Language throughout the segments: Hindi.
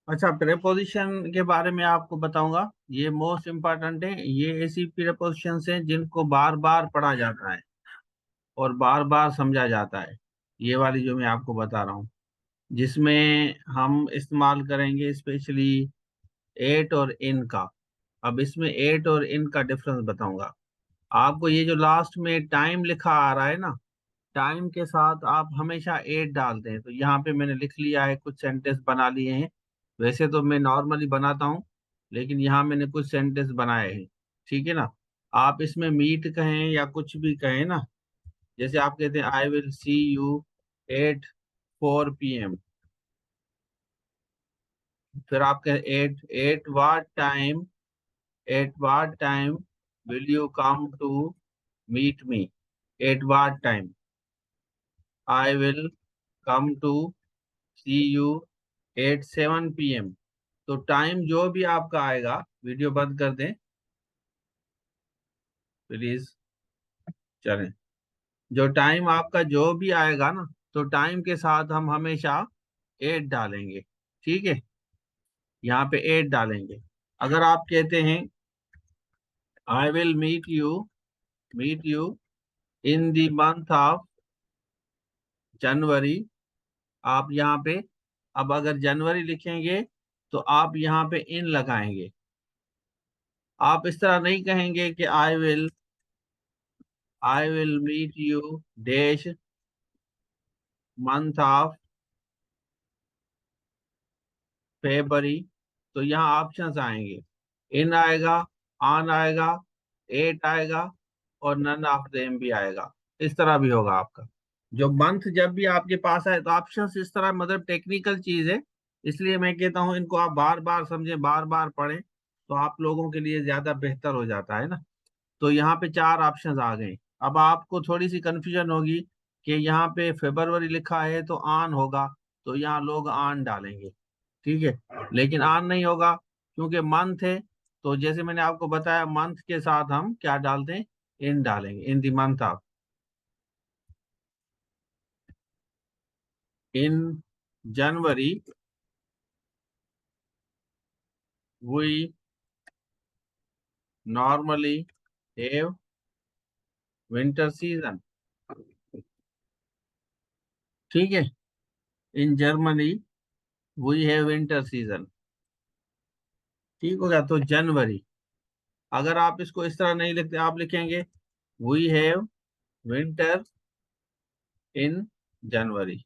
अच्छा, प्रेपोजिशन के बारे में आपको बताऊंगा। ये मोस्ट इम्पॉर्टेंट है। ये ऐसी प्रेपोजिशंस हैं जिनको बार बार पढ़ा जाता है और बार बार समझा जाता है। ये वाली जो मैं आपको बता रहा हूँ, जिसमें हम इस्तेमाल करेंगे स्पेशली एट और इन का। अब इसमें एट और इन का डिफरेंस बताऊंगा आपको। ये जो लास्ट में टाइम लिखा आ रहा है ना, टाइम के साथ आप हमेशा एट डालते हैं। तो यहाँ पे मैंने लिख लिया है, कुछ सेंटेंस बना लिए हैं। वैसे तो मैं नॉर्मली बनाता हूँ, लेकिन यहाँ मैंने कुछ सेंटेंस बनाए हैं। ठीक है ना। आप इसमें मीट कहें या कुछ भी कहें ना, जैसे आप कहते हैं I will see you at 4 PM। फिर आप कहें at at what time will you come to meet me. At what time I will come to see you at 7 PM। तो टाइम जो भी आपका आएगा, वीडियो बंद कर दें प्लीज। चलें। जो टाइम आपका जो भी आएगा ना, तो टाइम के साथ हम हमेशा एट डालेंगे। ठीक है। यहाँ पे एट डालेंगे। अगर आप कहते हैं I will meet you in the month of January, आप यहाँ पे, अब अगर जनवरी लिखेंगे तो आप यहाँ पे इन लगाएंगे। आप इस तरह नहीं कहेंगे कि I will meet you dash month of February. तो यहाँ ऑप्शंस आएंगे, इन आएगा, ऑन आएगा, एट आएगा, और नन ऑफ देम भी आएगा। इस तरह भी होगा आपका। जो मंथ जब भी आपके पास आए तो ऑप्शंस इस तरह, मतलब टेक्निकल चीज है। इसलिए मैं कहता हूँ इनको आप बार बार समझें, बार बार पढ़ें, तो आप लोगों के लिए ज्यादा बेहतर हो जाता है ना। तो यहाँ पे चार ऑप्शंस आ गए। अब आपको थोड़ी सी कंफ्यूजन होगी कि यहाँ पे फेब्रुवरी लिखा है तो ऑन होगा, तो यहाँ लोग ऑन डालेंगे। ठीक है, लेकिन ऑन नहीं होगा क्योंकि मंथ है। तो जैसे मैंने आपको बताया, मंथ के साथ हम क्या डालते हैं, इन डालेंगे। In the month of, in January we normally have winter season. ठीक है। In Germany we have winter season. ठीक हो गया। तो जनवरी, अगर आप इसको इस तरह नहीं लिखते, आप लिखेंगे वी हैव विंटर इन जनवरी।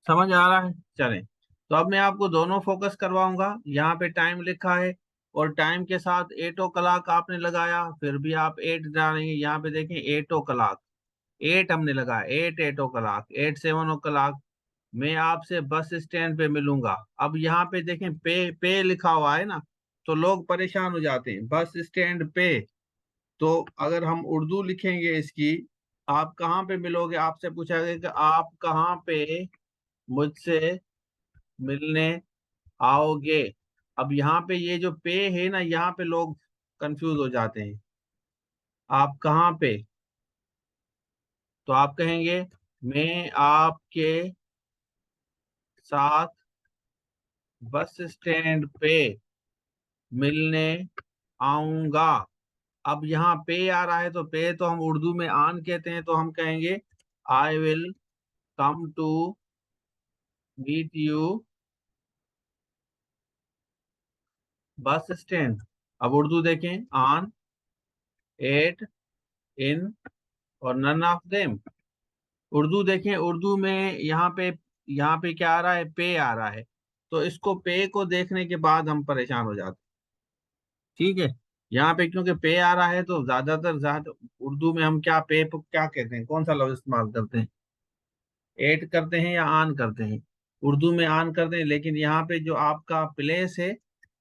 समझ आ रहा है। चलें। तो अब मैं आपको दोनों फोकस करवाऊंगा। यहाँ पे टाइम लिखा है और टाइम के साथ 8 o'clock आपने लगाया, फिर भी आप एट डालेंगे। यहाँ पे देखें 8 o'clock, एट हमने लगाया। एट o'clock, 8 7 o'clock मैं आपसे बस स्टैंड पे मिलूंगा। अब यहाँ पे देखें पे लिखा हुआ है ना, तो लोग परेशान हो जाते हैं, बस स्टैंड पे। तो अगर हम उर्दू लिखेंगे इसकी, आप कहाँ पे मिलोगे, आपसे पूछा गया कि आप कहाँ पे मुझसे मिलने आओगे। अब यहाँ पे ये जो पे है ना, यहाँ पे लोग कंफ्यूज हो जाते हैं। आप कहाँ पे, तो आप कहेंगे मैं आपके साथ बस स्टैंड पे मिलने आऊंगा। अब यहाँ पे आ रहा है, तो पे तो हम उर्दू में आन कहते हैं, तो हम कहेंगे I will come to meet you bus stand. अब उर्दू देखें, ऑन, एट, इन, और नन ऑफ देम। उर्दू देखें, उर्दू में यहाँ पे क्या आ रहा है, पे आ रहा है। तो इसको पे को देखने के बाद हम परेशान हो जाते हैं। ठीक है। यहाँ पे क्योंकि पे आ रहा है, तो ज्यादातर ज्यादा उर्दू में हम क्या पे को क्या कहते हैं, कौन सा लफ्ज इस्तेमाल करते हैं, एट करते हैं या आन करते हैं। उर्दू में आन करते हैं, लेकिन यहाँ पे जो आपका प्लेस है,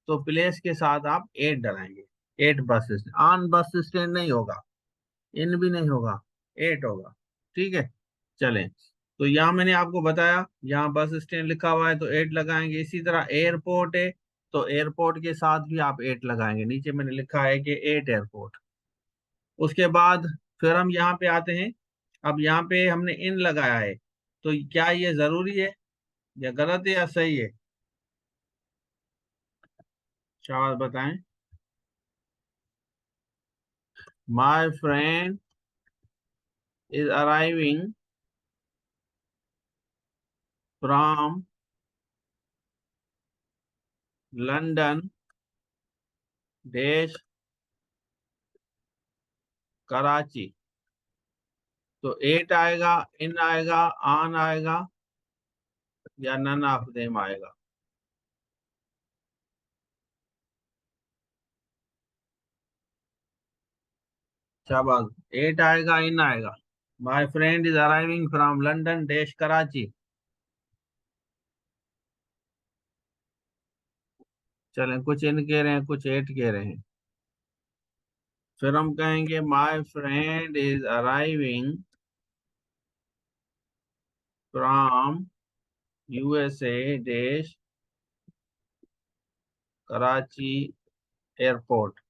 तो प्लेस के साथ आप एट डलाएंगे। एट बस स्टैंड, आन बस स्टैंड नहीं होगा, इन भी नहीं होगा, एट होगा। ठीक है। चलें। तो यहाँ मैंने आपको बताया, यहाँ बस स्टैंड लिखा हुआ है तो एट लगाएंगे। इसी तरह एयरपोर्ट है, तो एयरपोर्ट के साथ भी आप एट लगाएंगे। नीचे मैंने लिखा है कि एट एयरपोर्ट। उसके बाद फिर हम यहाँ पे आते हैं। अब यहाँ पे हमने इन लगाया है, तो क्या ये जरूरी है या गलत है या सही है? शाबाश, बताएं। My friend is arriving from London देश कराची। तो एट आएगा, इन आएगा, आन आएगा, या नन ऑफ देम आएगा? शाबाश, एट आएगा, इन आएगा। My friend is arriving from London देश कराची। चलें, कुछ इन कह रहे हैं, कुछ एट कह रहे हैं। फिर हम कहेंगे my friend is arriving from USA देश कराची एयरपोर्ट।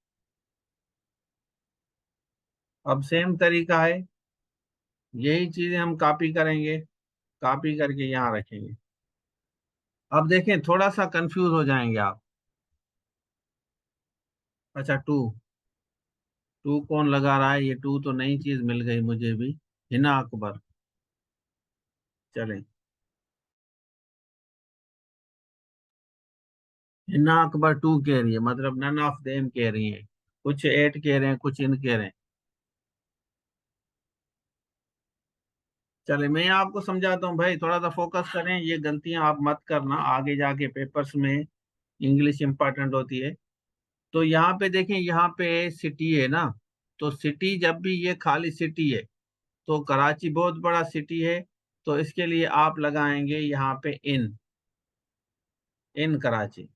अब सेम तरीका है, यही चीजें हम कॉपी करेंगे, कॉपी करके यहाँ रखेंगे। अब देखें, थोड़ा सा कंफ्यूज हो जाएंगे आप। अच्छा, टू, टू कौन लगा रहा है? ये टू तो नई चीज मिल गई मुझे भी। हिना अकबर। चलें, हिना अकबर टू कह रही है, मतलब नन ऑफ देम कह रही है। कुछ एट कह रहे हैं, कुछ इन कह रहे हैं। चले, मैं आपको समझाता हूँ भाई, थोड़ा सा फोकस करें, ये गलतियां आप मत करना, आगे जाके पेपर्स में इंग्लिश इंपॉर्टेंट होती है। तो यहाँ पे देखें, यहाँ पे सिटी है ना, तो सिटी जब भी ये खाली सिटी है, तो कराची बहुत बड़ा सिटी है, तो इसके लिए आप लगाएंगे यहाँ पे इन कराची।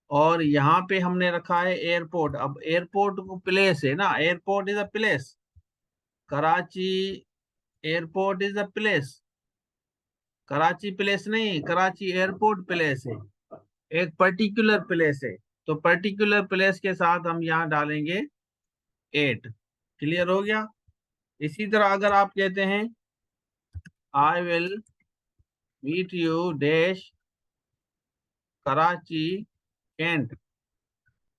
और यहाँ पे हमने रखा है एयरपोर्ट। अब एयरपोर्ट को प्लेस है ना, airport is a place. Karachi airport is a place. Karachi place नहीं, कराची एयरपोर्ट प्लेस है, एक पर्टिकुलर प्लेस है। तो पर्टिकुलर प्लेस के साथ हम यहाँ डालेंगे एट। क्लियर हो गया? इसी तरह अगर आप कहते हैं I will meet you dash Karachi cantt,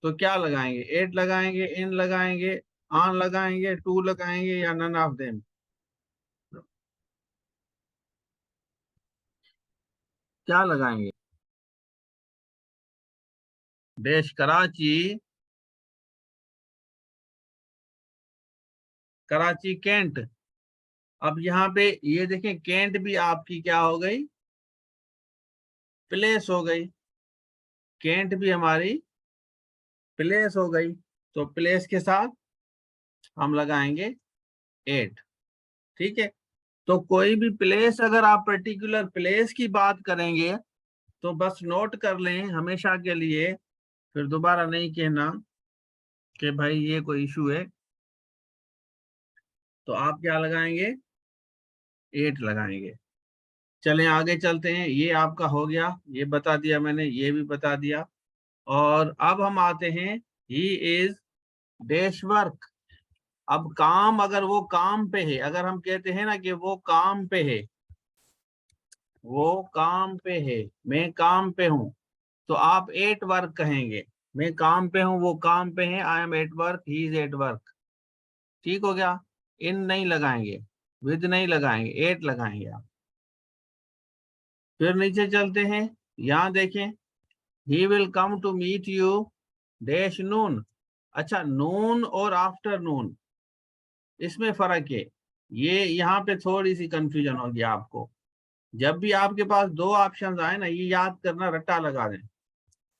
तो क्या लगाएंगे? एट लगाएंगे, इन लगाएंगे, ऑन लगाएंगे, टू लगाएंगे, या नन ऑफ देम? क्या लगाएंगे? Dash Karachi, Karachi cantt. अब यहाँ पे ये देखें, कैंट भी आपकी क्या हो गई? प्लेस हो गई। कैंट भी हमारी प्लेस हो गई। तो प्लेस के साथ हम लगाएंगे एट। ठीक है? तो कोई भी प्लेस, अगर आप पर्टिकुलर प्लेस की बात करेंगे, तो बस नोट कर लें हमेशा के लिए, फिर दोबारा नहीं कहना कि भाई ये कोई इशू है। तो आप क्या लगाएंगे? एट लगाएंगे। चलें, आगे चलते हैं। ये आपका हो गया, ये बता दिया मैंने, ये भी बता दिया। और अब हम आते हैं, ही इज डैश वर्क। अब काम, अगर वो काम पे है, अगर हम कहते हैं ना कि वो काम पे है, वो काम पे है, मैं काम पे हूं, तो आप एट वर्क कहेंगे। मैं काम पे हूं, वो काम पे है, I am at work, he is at work. ठीक हो गया? इन नहीं लगाएंगे, विद नहीं लगाएंगे, एट लगाएंगे आप। फिर नीचे चलते हैं, यहाँ देखें, he will come to meet you dash noon. अच्छा, नून और आफ्टरनून, इसमें फर्क है। ये यहाँ पे थोड़ी सी कंफ्यूजन होगी आपको। जब भी आपके पास दो ऑप्शन आए ना, ये याद करना, रट्टा लगा दें।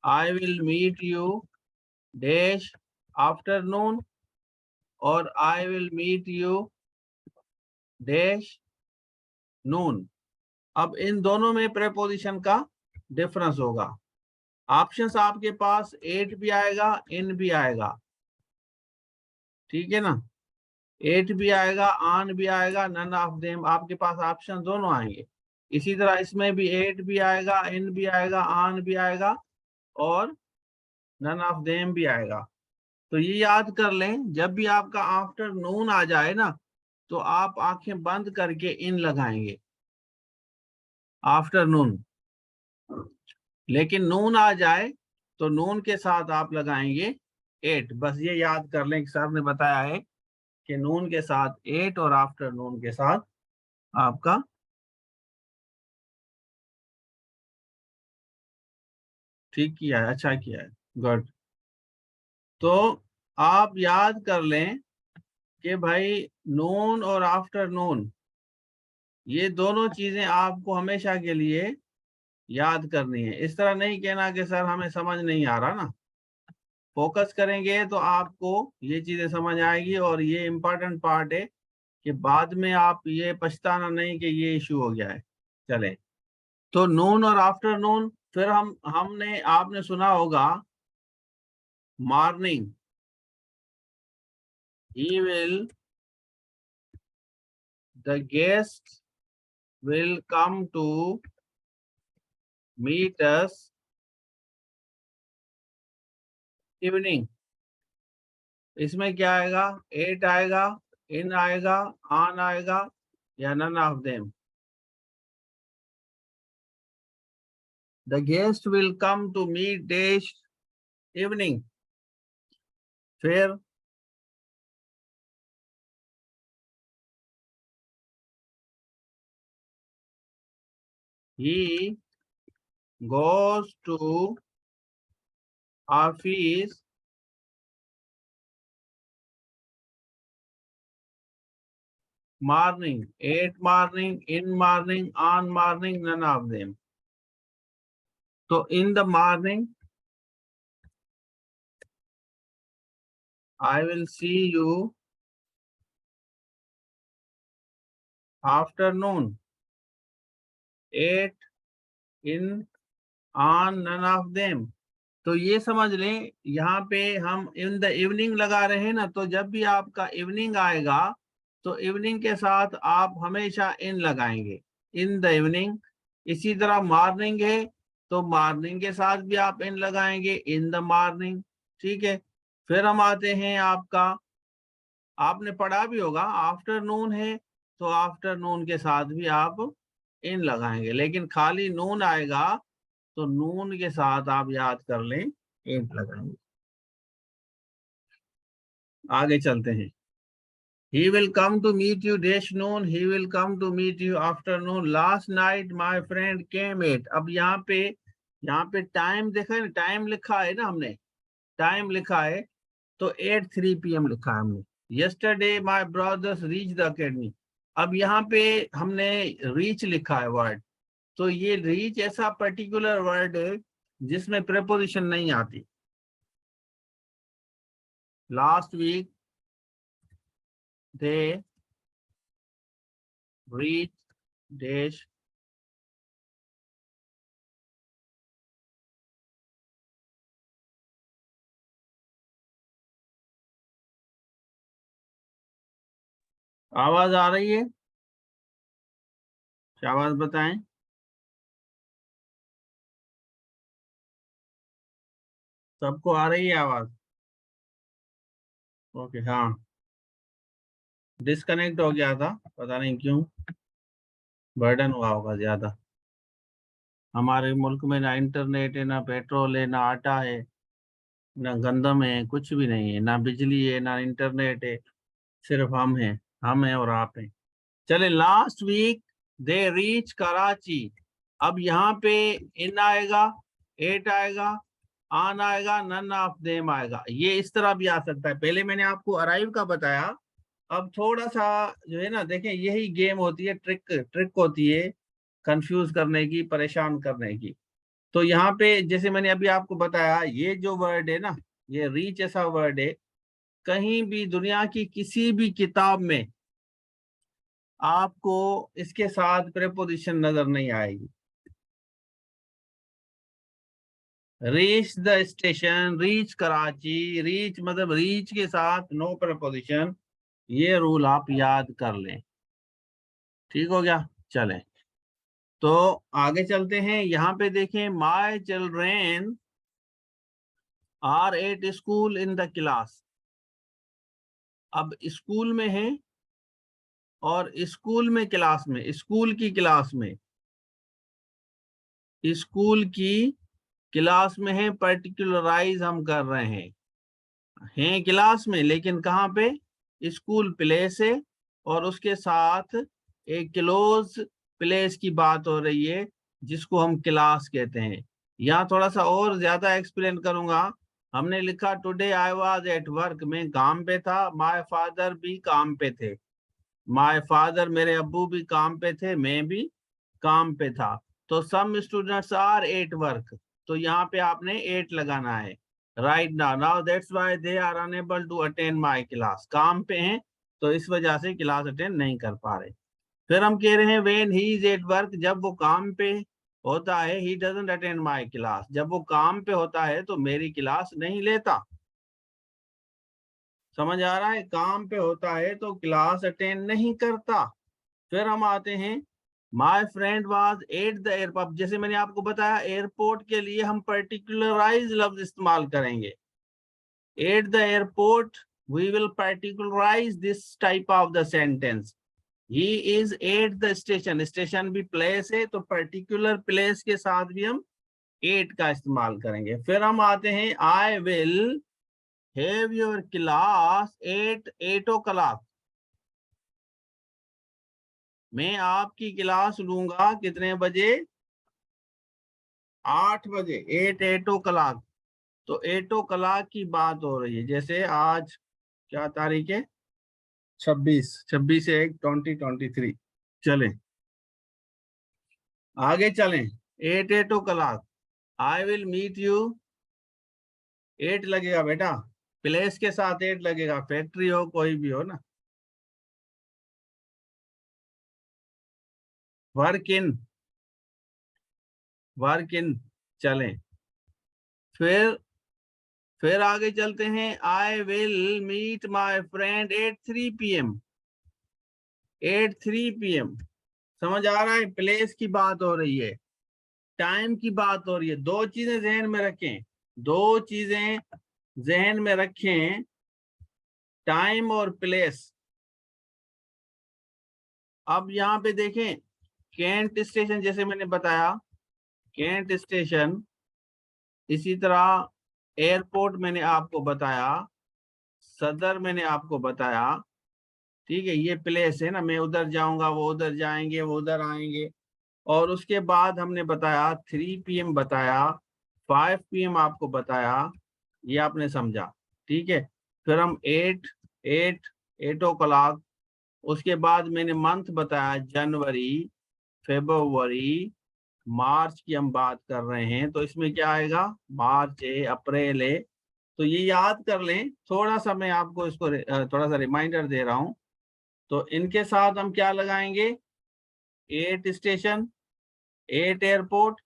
I will meet you dash afternoon, और I will meet you dash noon. अब इन दोनों में प्रेपोजिशन का डिफरेंस होगा। ऑप्शंस आपके पास एट भी आएगा, इन भी आएगा। ठीक है ना? एट भी आएगा, ऑन भी आएगा, नन ऑफ देम, आपके पास ऑप्शन दोनों आएंगे। इसी तरह इसमें भी एट भी आएगा, इन भी आएगा, ऑन भी आएगा, और नन ऑफ देम भी आएगा। तो ये याद कर लें, जब भी आपका आफ्टरनून आ जाए ना, तो आप आंखें बंद करके इन लगाएंगे, आफ्टरनून। लेकिन नून आ जाए तो नून के साथ आप लगाएंगे 8। बस ये याद कर लें कि सर ने बताया है कि नून के साथ 8 और आफ्टर नून के साथ आपका ठीक किया है, अच्छा किया है, गुड। तो आप याद कर लें कि भाई नून और आफ्टर नून ये दोनों चीजें आपको हमेशा के लिए याद करनी है। इस तरह नहीं कहना कि सर हमें समझ नहीं आ रहा ना। फोकस करेंगे तो आपको ये चीजें समझ आएगी, और ये इम्पोर्टेंट पार्ट है कि बाद में आप ये पछताना नहीं कि ये इशू हो गया है। चले, तो नून और आफ्टरनून, फिर हमने आपने सुना होगा morning, he will, the guest will come to meet us evening. इसमें क्या आएगा? एट आएगा, इन आएगा, ऑन आएगा, या none of them? The guest will come to meet dash evening. फिर he goes to office morning, 8 morning, in morning, on morning, none of them. So in the morning, I will see you afternoon, 8, in, on, none of them. तो ये समझ लें यहाँ पे हम इन द इवनिंग लगा रहे हैं ना, तो जब भी आपका इवनिंग आएगा तो इवनिंग के साथ आप हमेशा इन लगाएंगे, इन द इवनिंग। इसी तरह मॉर्निंग है तो मॉर्निंग के साथ भी आप इन लगाएंगे, इन द मॉर्निंग। ठीक है। फिर हम आते हैं आपका, आपने पढ़ा भी होगा, आफ्टरनून है तो आफ्टरनून के साथ भी आप इन लगाएंगे, लेकिन खाली नून आएगा तो नून के साथ आप याद कर लें, इन लगाएंगे। आगे चलते हैं। He will come to meet you dash noon. He will come to meet you afternoon. Last night my friend came at। अब यहाँ पे टाइम देखा है ना, टाइम लिखा है ना हमने, टाइम लिखा है तो 8:03 PM लिखा है हमने। Yesterday my brothers reached the academy। अब यहाँ पे हमने रीच लिखा है वर्ड, तो ये रीच ऐसा पर्टिकुलर वर्ड है जिसमें प्रेपोजिशन नहीं आती। Last week they reached dash। आवाज आ रही है? शाबाश बताएं। सबको आ रही है आवाज? ओके, हाँ। डिस्कनेक्ट हो गया था, पता नहीं क्यों, बर्डन हुआ होगा ज्यादा। हमारे मुल्क में ना इंटरनेट है, ना पेट्रोल है, ना आटा है, ना गंदम है, कुछ भी नहीं है, ना बिजली है, ना इंटरनेट है। सिर्फ हम हैं और आप हैं। चले, last week they reach Karachi. अब यहाँ पे इन आएगा, एट आएगा, आन आएगा, नन ऑफ देम आएगा। ये इस तरह भी आ सकता है। पहले मैंने आपको अराइव का बताया, अब थोड़ा सा जो है ना, देखें यही गेम होती है, ट्रिक ट्रिक होती है कंफ्यूज करने की, परेशान करने की। तो यहाँ पे जैसे मैंने अभी आपको बताया, ये जो वर्ड है ना, ये रीच ऐसा वर्ड है, कहीं भी दुनिया की किसी भी किताब में आपको इसके साथ प्रेपोजिशन नजर नहीं आएगी। Reach the station, reach Karachi, reach मतलब रीच के साथ नो प्रेपोजिशन। ये रूल आप याद कर लें। ठीक हो गया? चलें, तो आगे चलते हैं। यहाँ पे देखें, my children are at school in the class. अब स्कूल में है और स्कूल में क्लास में, स्कूल की क्लास में, स्कूल की क्लास में है, पर्टिकुलराइज हम कर रहे हैं क्लास में, लेकिन कहाँ पे? स्कूल प्लेस है, और उसके साथ एक क्लोज प्लेस की बात हो रही है जिसको हम क्लास कहते हैं। यहाँ थोड़ा सा और ज्यादा एक्सप्लेन करूंगा। हमने लिखा today I was at work, मैं काम पे था। माय फादर भी काम पे थे। माय फादर, मेरे अब्बू भी काम पे थे, मैं भी काम पे था। तो some students are at work, तो यहाँ पे आपने एट लगाना है। Right now, now that's why they are unable to attend my class, काम पे हैं तो इस वजह से क्लास अटेंड नहीं कर पा रहे। फिर हम कह रहे हैं when he is at work, जब वो काम पे होता है, he doesn't attend my class, जब वो काम पे होता है तो मेरी क्लास नहीं लेता। समझ आ रहा है? काम पे होता है तो क्लास अटेंड नहीं करता। फिर हम आते हैं, my friend was at the airport. जैसे मैंने आपको बताया, एयरपोर्ट के लिए हम पर्टिकुलराइज लफ्ज इस्तेमाल करेंगे। At the airport, we will particularize this type of the sentence. He is at the station, station भी प्लेस है तो पर्टिकुलर प्लेस के साथ भी हम एट का इस्तेमाल करेंगे। फिर हम आते हैं, I will have your class at 8 o'clock। मैं आपकी क्लास लूंगा कितने बजे? 8 बजे, 8 o'clock। तो 8 o'clock की बात हो रही है। जैसे आज क्या तारीख है? 26, 26/1/2023। चलें आगे चलें। 8 o'clock, I will meet you. 8 लगेगा बेटा, प्लेस के साथ 8 लगेगा, फैक्ट्री हो कोई भी हो ना। Work in, work in. चलें फिर फिर आगे चलते हैं, I will meet my friend at 3 PM। 8 3 PM। समझ आ रहा है? प्लेस की बात हो रही है, टाइम की बात हो रही है। दो चीजें जहन में रखें, दो चीजें जहन में रखें, टाइम और प्लेस। अब यहाँ पे देखें, कैंट स्टेशन जैसे मैंने बताया, कैंट स्टेशन। इसी तरह एयरपोर्ट मैंने आपको बताया, सदर मैंने आपको बताया। ठीक है, ये प्लेस है ना, मैं उधर जाऊंगा, वो उधर जाएंगे, वो उधर आएंगे। और उसके बाद हमने बताया 3 PM बताया, 5 PM आपको बताया, ये आपने समझा। ठीक है, फिर हम 8 o'clock। उसके बाद मैंने मंथ बताया, जनवरी, फेब्रुवरी, मार्च की हम बात कर रहे हैं, तो इसमें क्या आएगा? मार्च है, अप्रैल है। तो ये याद कर लें, थोड़ा सा मैं आपको इसको थोड़ा सा रिमाइंडर दे रहा हूं। तो इनके साथ हम क्या लगाएंगे? 8 स्टेशन, 8 एयरपोर्ट,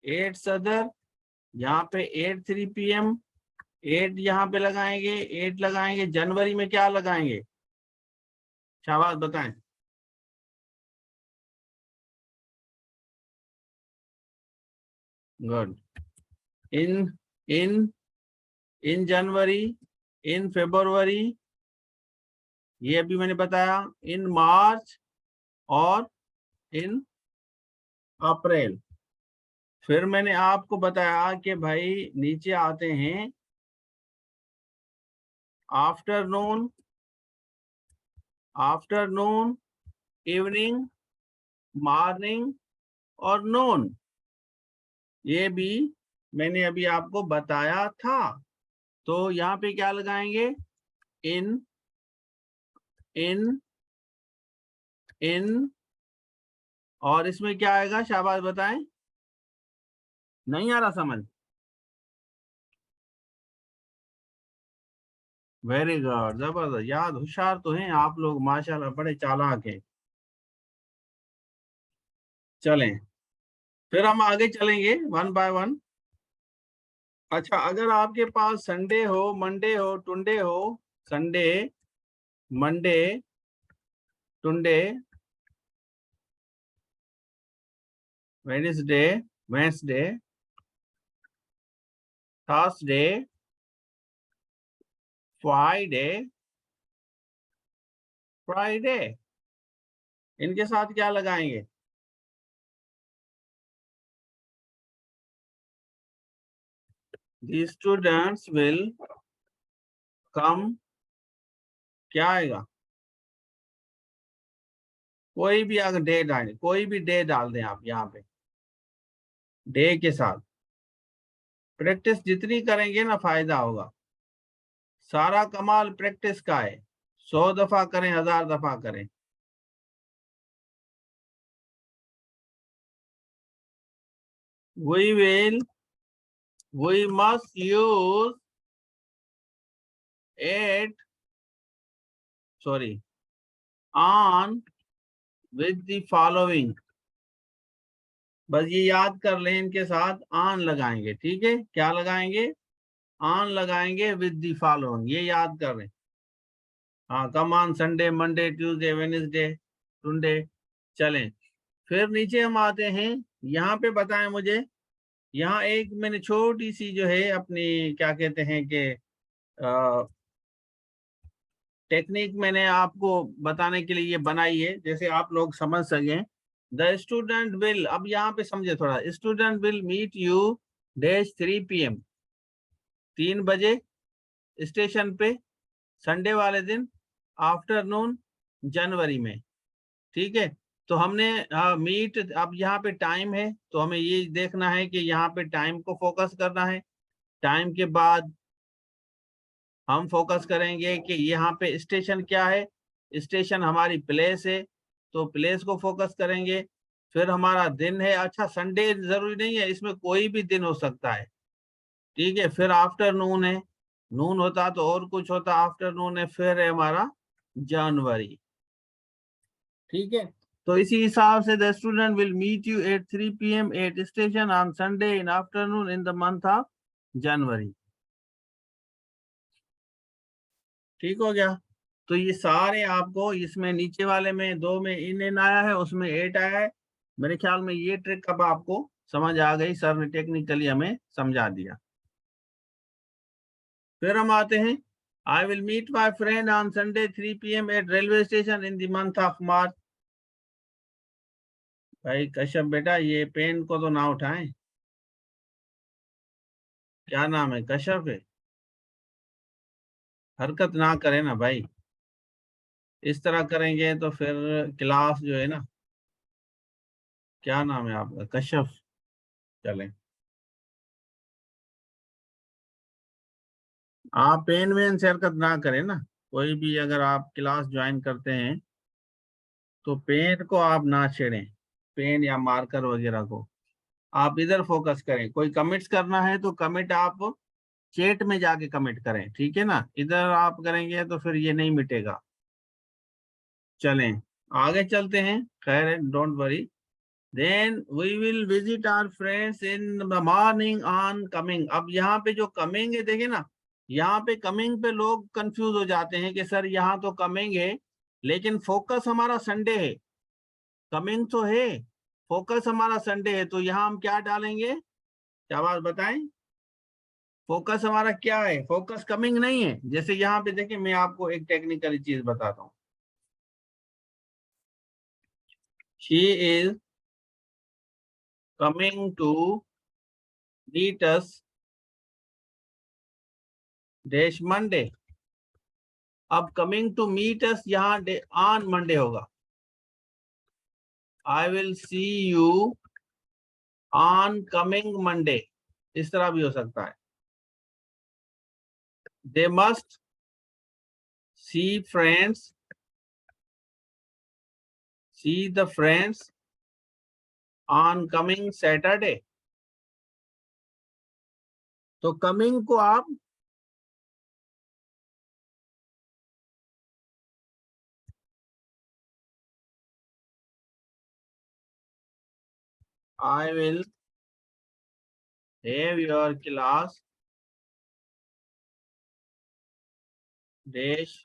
8 सदर, यहाँ पे 8 3 PM, 8 यहाँ पे लगाएंगे, 8 लगाएंगे। जनवरी में क्या लगाएंगे? शाबाश बताएं। Good. In in in January, in February, ये अभी मैंने बताया, इन मार्च, और इन अप्रैल। फिर मैंने आपको बताया कि भाई नीचे आते हैं, आफ्टरनून, आफ्टरनून, इवनिंग, मॉर्निंग, और नून, ये भी मैंने अभी आपको बताया था। तो यहाँ पे क्या लगाएंगे? इन इन इन, और इसमें क्या आएगा? शाबाश बताएं। नहीं आ रहा समझ? वेरी गुड, जबरदस्त, याद होशियार तो हैं आप लोग माशाल्लाह, बड़े चालाक हैं। चलें फिर हम आगे चलेंगे वन बाय वन। अच्छा, अगर आपके पास संडे हो, मंडे हो, टुंडे हो, Sunday, Monday, Tuesday, Wednesday, Wednesday, Thursday, Friday, Friday, इनके साथ क्या लगाएंगे? The students will come, क्या आएगा? कोई भी अगर डे डालें, कोई भी डे डाल दें आप यहाँ पे, डे के साथ। प्रैक्टिस जितनी करेंगे ना फायदा होगा। सारा कमाल प्रैक्टिस का है। 100 दफा करें, 1000 दफा करें। We will, we must use it, sorry, on with the following। बस ये याद कर लें, इनके साथ ऑन लगाएंगे, ठीक है? क्या लगाएंगे? ऑन लगाएंगे विद द फॉलोइंग, ये याद कर लें। हाँ, come on Sunday, Monday, Tuesday, Wednesday, Sunday. चलें, फिर नीचे हम आते हैं। यहाँ पे बताएं मुझे, यहाँ एक मैंने छोटी सी जो है अपनी क्या कहते हैं कि टेक्निक मैंने आपको बताने के लिए ये बनाई है, जैसे आप लोग समझ सकें। द स्टूडेंट विल, अब यहाँ पे समझे थोड़ा। Student will meet you dash 3 PM, 3 बजे स्टेशन पे, संडे वाले दिन, आफ्टरनून, जनवरी में। ठीक है? तो हमने मीट, अब यहाँ पे टाइम है तो हमें ये देखना है कि यहाँ पे टाइम को फोकस करना है। टाइम के बाद हम फोकस करेंगे कि यहाँ पे स्टेशन क्या है। स्टेशन हमारी प्लेस है, तो प्लेस को फोकस करेंगे। फिर हमारा दिन है, अच्छा संडे जरूरी नहीं है, इसमें कोई भी दिन हो सकता है। ठीक है? फिर आफ्टरनून है, नून होता तो और कुछ होता, आफ्टरनून है। फिर है हमारा जनवरी। ठीक है? तो इसी हिसाब से the student will meet you at 3 PM at station on Sunday in afternoon in the month of January. ठीक हो गया? तो ये सारे आपको इसमें नीचे वाले में 2 में इन आया है, उसमें 8 आया है। मेरे ख्याल में ये ट्रिक अब आपको समझ आ गई, सर ने टेक्निकली हमें समझा दिया। फिर हम आते हैं, I will meet my friend on Sunday 3 PM at railway station in the month of March. भाई कश्यप बेटा, ये पेन को तो ना उठाएं। क्या नाम है? कश्यप है? हरकत ना करें ना भाई, इस तरह करेंगे तो फिर क्लास जो है ना। क्या नाम है आपका? कश्यप? चलें, आप पेन वेन से हरकत ना करें ना। कोई भी अगर आप क्लास ज्वाइन करते हैं तो पेन को आप ना छेड़ें, पेन या मार्कर वगैरह को। आप इधर फोकस करें। कोई कमिट्स करना है तो कमिट आप चेट में जाके कमिट करें, ठीक है ना? इधर आप करेंगे तो फिर ये नहीं मिटेगा। चलें, आगे चलते हैं। खैर है, don't worry. Then we will visit our friends in the morning on coming. अब यहाँ पे जो कमिंग है, देखे ना, यहाँ पे कमिंग पे लोग कंफ्यूज हो जाते हैं कि सर यहाँ तो कमिंग है लेकिन फोकस हमारा संडे है। कमिंग तो है, फोकस हमारा संडे है, तो यहाँ हम क्या डालेंगे? क्या बात बताएं? फोकस हमारा क्या है? फोकस कमिंग नहीं है। जैसे यहाँ पे देखिए, मैं आपको एक टेक्निकल चीज बताता हूँ। She is coming to meet us dash Monday. अब कमिंग टू मीट अस यहाँ ऑन मंडे होगा। I will see you on coming Monday, इस तरह भी हो सकता है। They must see friends, see the friends on coming Saturday. तो कमिंग को आप I will have your class dash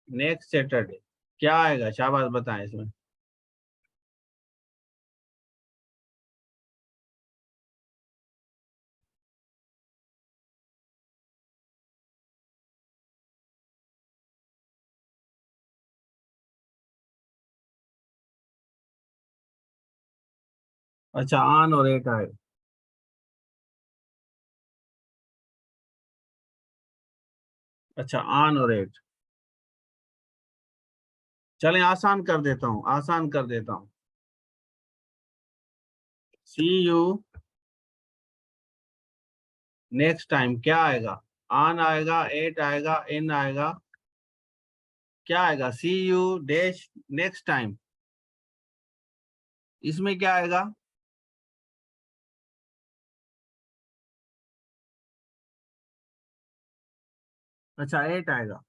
next Saturday. क्या आएगा? शाबाश, बताएं इसमें। अच्छा, ऑन और एट आएगा। अच्छा, ऑन और एट। चलें, आसान कर देता हूं, आसान कर देता हूं। सी यू नेक्स्ट टाइम क्या आएगा? ऑन आएगा, एट आएगा, इन आएगा, क्या आएगा? सी यू डैश नेक्स्ट टाइम, इसमें क्या आएगा? अच्छा, एट आएगा।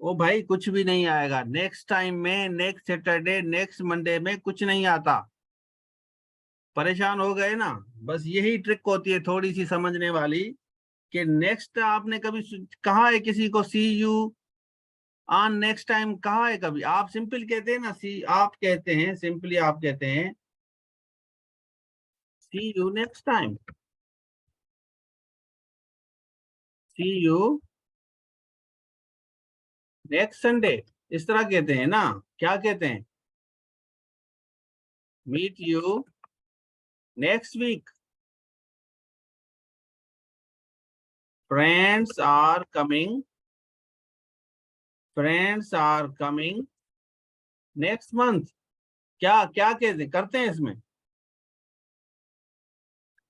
ओ भाई, कुछ भी नहीं आएगा नेक्स्ट टाइम में। नेक्स्ट सैटरडे, नेक्स्ट मंडे में कुछ नहीं आता। परेशान हो गए ना? बस यही ट्रिक होती है थोड़ी सी समझने वाली, कि नेक्स्ट आपने कभी कहा है किसी को सी यू ऑन नेक्स्ट टाइम? कहा है कभी? आप सिंपल कहते हैं ना, सी आप कहते हैं, सिंपली आप कहते हैं see you next time, see you next Sunday, इस तरह कहते हैं ना? क्या कहते हैं? Meet you next week, friends are coming, friends are coming next month. क्या क्या कहते करते हैं इसमें?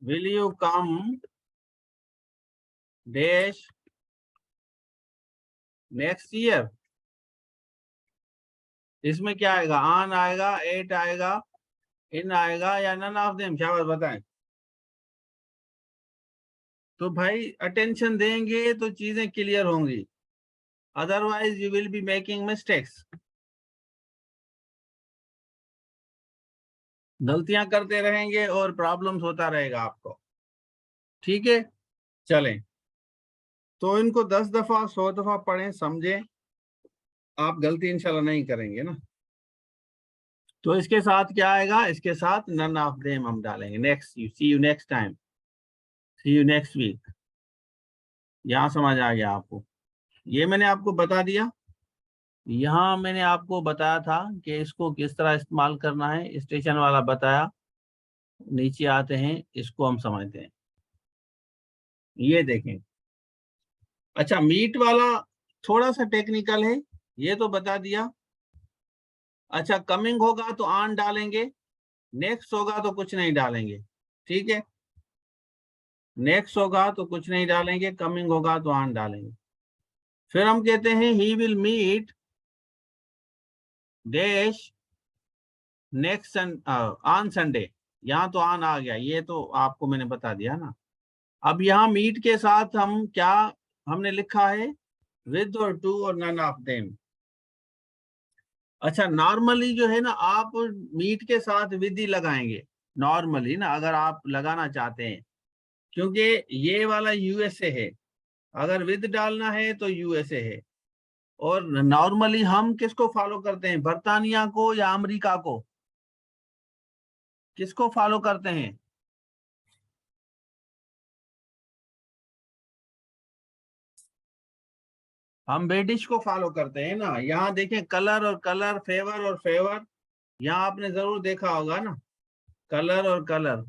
Will you come dash next year, इसमें क्या आएगा? ऑन आएगा, एट आएगा, इन आएगा, या नन ऑफ देम? क्या बात बताएं? तो भाई अटेंशन देंगे तो चीजें क्लियर होंगी, otherwise you will be making mistakes. गलतियां करते रहेंगे और प्रॉब्लम्स होता रहेगा आपको। ठीक है, चलें। तो इनको 10 दफा 100 दफा पढ़ें, समझें, आप गलती इंशाल्लाह नहीं करेंगे ना। तो इसके साथ क्या आएगा? इसके साथ नन ऑफ देम हम डालेंगे। Next you, see you next time, see you next week. यहाँ समझ आ गया आपको? ये मैंने आपको बता दिया। यहाँ मैंने आपको बताया था कि इसको किस तरह इस्तेमाल करना है, स्टेशन वाला बताया। नीचे आते हैं, इसको हम समझते हैं। ये देखें। अच्छा, मीट वाला थोड़ा सा टेक्निकल है, ये तो बता दिया। अच्छा, कमिंग होगा तो ऑन डालेंगे, नेक्स्ट होगा तो कुछ नहीं डालेंगे। ठीक है, नेक्स्ट होगा तो कुछ नहीं डालेंगे, कमिंग होगा तो ऑन डालेंगे। फिर हम कहते हैं he will meet dash next on Sunday. यहाँ तो ऑन आ गया, ये तो आपको मैंने बता दिया ना। अब यहाँ मीट के साथ हम क्या हमने लिखा है? विद और टू और नन ऑफ देम। अच्छा, नॉर्मली जो है ना, आप मीट के साथ विद ही लगाएंगे नॉर्मली ना, अगर आप लगाना चाहते हैं, क्योंकि ये वाला यूएसए है। अगर विद डालना है तो यूएसए है। और नॉर्मली हम किसको फॉलो करते हैं? बर्तानिया को या अमेरिका को? किसको फॉलो करते हैं? हम ब्रिटिश को फॉलो करते हैं ना। यहाँ देखें, कलर और कलर, फेवर और फेवर, यहाँ आपने जरूर देखा होगा ना, कलर और कलर।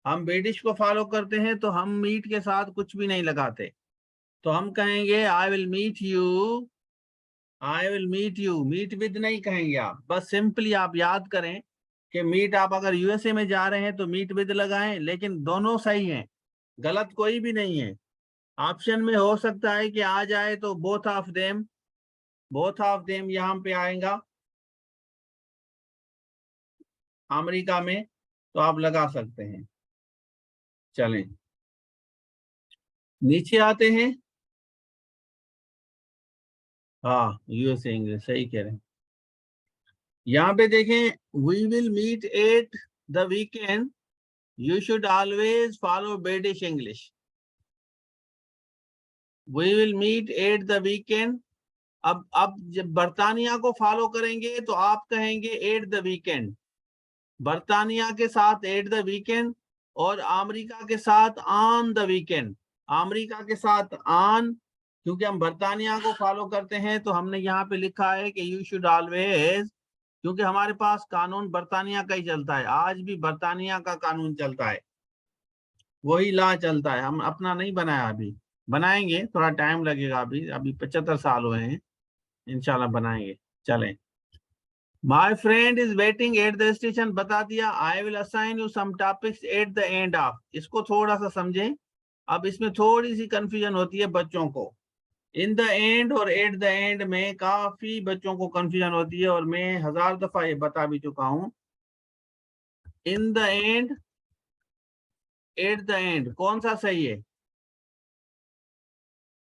हम ब्रिटिश को फॉलो करते हैं, तो हम मीट के साथ कुछ भी नहीं लगाते। तो हम कहेंगे I will meet you, I will meet you. Meet with नहीं कहेंगे आप, बस सिंपली आप याद करें कि मीट, आप अगर यूएसए में जा रहे हैं तो मीट विद लगाएं, लेकिन दोनों सही हैं, गलत कोई भी नहीं है। ऑप्शन में हो सकता है कि आ जाए तो both of them, both of them यहाँ पे आएगा अमेरिका में, तो आप लगा सकते हैं। चलें, नीचे आते हैं। हाँ, यूएसए इंग्लिश सही कह रहे हैं। यहाँ पे देखें, we will meet at the weekend, you should always follow British English. We will meet at the weekend. अब जब बर्तानिया को फॉलो करेंगे तो आप कहेंगे एट द वीकेंड, बर्तानिया के साथ एट द वीकेंड, और अमेरिका के साथ ऑन द वीकेंड। अमेरिका के साथ ऑन, क्योंकि हम बर्तानिया को फॉलो करते हैं, तो हमने यहाँ पे लिखा है कि यू शुड ऑलवेज, क्योंकि हमारे पास कानून बर्तानिया का ही चलता है, आज भी बर्तानिया का कानून चलता है। वही ला चलता है, हम अपना नहीं बनाया अभी, बनाएंगे, थोड़ा टाइम लगेगा, अभी अभी 75 साल हुए हैं, इंशाल्लाह बनाएंगे। चलें। My friend is waiting at the station, बता दिया। I will assign you some topics at the end of, इसको थोड़ा सा समझें। अब इसमें थोड़ी सी कंफ्यूजन होती है बच्चों को, इन द एंड और एट द एंड में काफी बच्चों को कंफ्यूजन होती है, और मैं 1000 दफा ये बता भी चुका हूं। In the end, at the end, कौन सा सही है?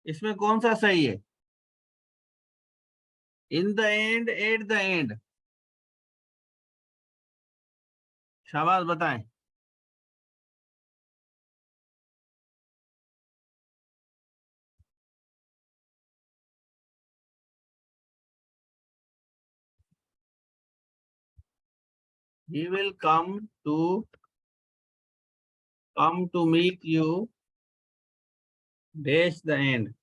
इसमें कौन सा सही है? In the end, at the end? शाबाश, बताएं। He will come to meet you dash the end.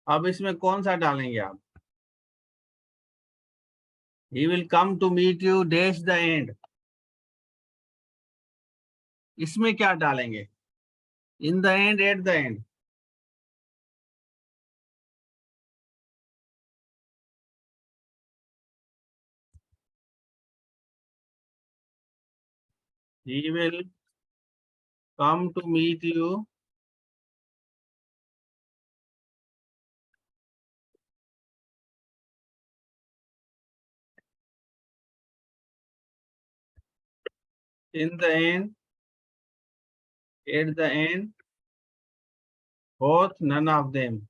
अब इसमें कौन सा डालेंगे आप? He will come to meet you dash the end, इसमें क्या डालेंगे? In the end, at the end? He will come to meet you in the end, at the and, both, none of them?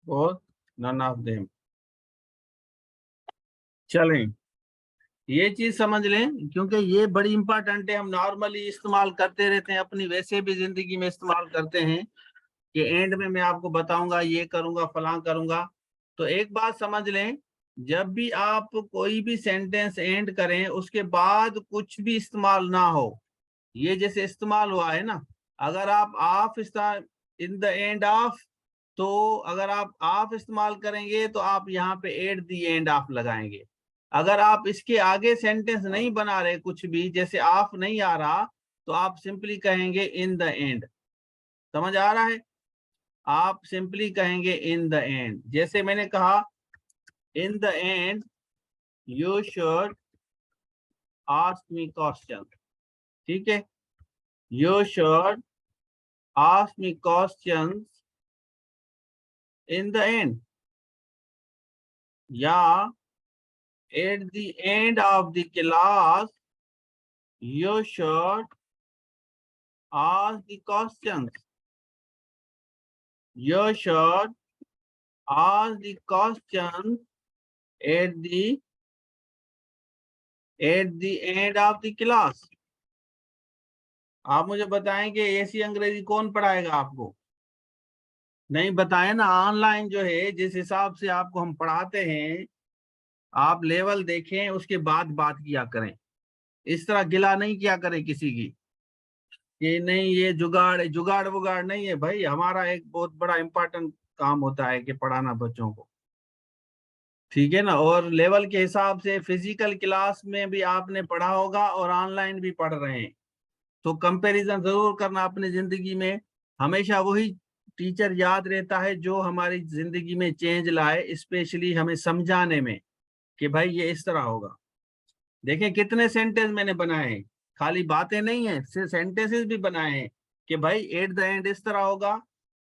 Both, none of them? चलें, ये चीज समझ लें, क्योंकि ये बड़ी इंपॉर्टेंट है, हम नॉर्मली इस्तेमाल करते रहते हैं अपनी, वैसे भी जिंदगी में इस्तेमाल करते हैं कि एंड में मैं आपको बताऊंगा, ये करूंगा, फलां करूंगा। तो एक बात समझ लें, जब भी आप कोई भी सेंटेंस एंड करें, उसके बाद कुछ भी इस्तेमाल ना हो। ये जैसे इस्तेमाल हुआ है ना, अगर आप ऑफ इस्तेमाल, इन द एंड ऑफ, तो अगर आप ऑफ इस्तेमाल करेंगे तो आप यहाँ पे एट द एंड ऑफ लगाएंगे। अगर आप इसके आगे सेंटेंस नहीं बना रहे कुछ भी, जैसे ऑफ नहीं आ रहा, तो आप सिंपली कहेंगे इन द एंड। समझ आ रहा है? आप सिंपली कहेंगे इन द एंड, जैसे मैंने कहा, इन the and you should ask me question. ठीक है, you should ask me question in the and, या at the end of the class you should ask the questions. You should ask the questions at the end of the class. आप मुझे बताएं कि ऐसी अंग्रेजी कौन पढ़ाएगा आपको? नहीं बताए ना, ऑनलाइन जो है जिस हिसाब से आपको हम पढ़ाते हैं, आप लेवल देखें, उसके बाद बात किया करें। इस तरह गिला नहीं किया करें किसी की, ये नहीं, ये जुगाड़ जुगाड़ वुगाड़ नहीं है भाई, हमारा एक बहुत बड़ा इंपॉर्टेंट काम होता है कि पढ़ाना बच्चों को। ठीक है ना, और लेवल के हिसाब से फिजिकल क्लास में भी आपने पढ़ा होगा और ऑनलाइन भी पढ़ रहे हैं, तो कंपैरिजन जरूर करना अपनी जिंदगी में। हमेशा वही टीचर याद रहता है जो हमारी जिंदगी में चेंज लाए, स्पेशली हमें समझाने में कि भाई ये इस तरह होगा। देखें कितने सेंटेंस मैंने बनाए हैं, खाली बातें नहीं है, सिर्फ सेंटेंसेस भी बनाए हैं कि भाई एट द एंड इस तरह होगा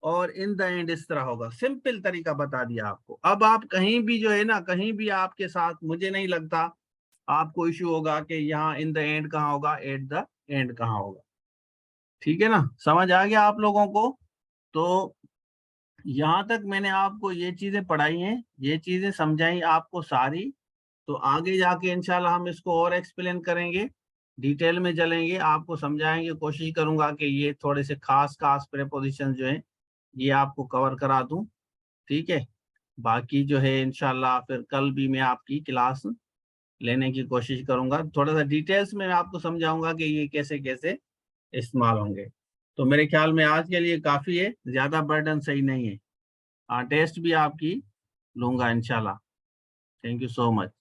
और इन द एंड इस तरह होगा। सिंपल तरीका बता दिया आपको। अब आप कहीं भी जो है ना, कहीं भी आपके साथ मुझे नहीं लगता आपको इश्यू होगा कि यहाँ इन द एंड कहाँ होगा, एट द एंड कहाँ होगा। ठीक है ना, समझ आ गया आप लोगों को? तो यहाँ तक मैंने आपको ये चीजें पढ़ाई हैं, ये चीजें समझाई आपको सारी। तो आगे जाके इंशाल्लाह हम इसको और एक्सप्लेन करेंगे, डिटेल में चलेंगे, आपको समझाएंगे, कोशिश करूंगा कि ये थोड़े से खास खास प्रेपोजिशन जो है ये आपको कवर करा दूं। ठीक है, बाकी जो है इंशाल्लाह फिर कल भी मैं आपकी क्लास लेने की कोशिश करूंगा, थोड़ा सा डिटेल्स में मैं आपको समझाऊंगा कि ये कैसे कैसे इस्तेमाल होंगे। तो मेरे ख्याल में आज के लिए काफी है, ज्यादा बर्डन सही नहीं है। हाँ, टेस्ट भी आपकी लूंगा इंशाल्लाह। Thank you so much.